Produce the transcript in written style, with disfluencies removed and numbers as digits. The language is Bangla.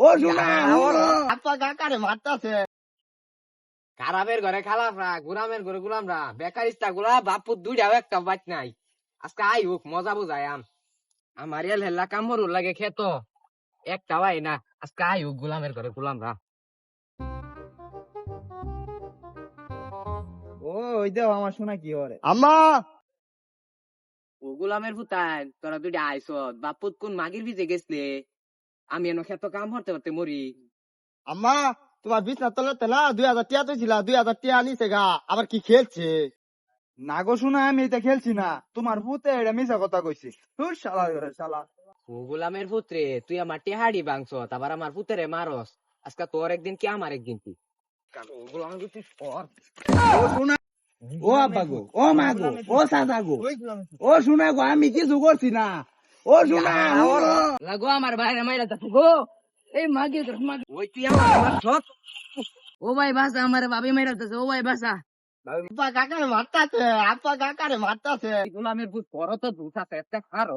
ও শোনা আপা কাকারে মারতাছে। খারাপের ঘরে খালাফরা, গুলামের ঘরে গুলামরা, বেকারিস্তা গুলা বাপুর দুইটাও একটা বাইক নাই। আজকে আই হোক মজা বুঝাই আমার এল হেল্লা কামড় লাগে খেত একটা ভাই না। আজকে আই হোক গুলামের ঘরে গুলামরা। ও ওই দেও আমার শোনা কি হরে আম্মা। ও গুলামের ফুতাই তোরা দুইটা আইস বাপুত কোন মাগির ভিজে গেছলে। আমি এনে খেত কাম হতে হতে মরি। আম্মা তোমার বিছনা তলে তেলা 2000 টিয়া তো ছিল, 2000 টিয়া আনিছে গা, আবার কি খেলছে? না গো শোনা আমি এটা খেলছি না, তোমার ভূতে এটা মিছা কথা কইছি। তোর শালা করে শালা। ও গুলামের পুত্রে তুই আমার টেহাড়ি বাংছ আবার আমার পুত্রে মারস। আজকে তোর একদিন কি আমার একদিন কি। ও গুলামের পুত্র পর ও শোনা, ও আব্বা গো, ও মা গো, ও সাদা গো, ও শোনা গো আমি কিছু করছি না। ও শোনা লাগো আমার বাইরে মাইরা যাচ্ছে গো। এই মাগি তোর মাগি ওই তুই আমার মারছ। ও ভাই বাসা আমার ভাবি মাইরা যাচ্ছে। ও ভাই বাসা আপা কাকারে মারতাছে, আপা কাকারে মারতাছে। গুলামের পুত পর তো দুটা একটা খারো।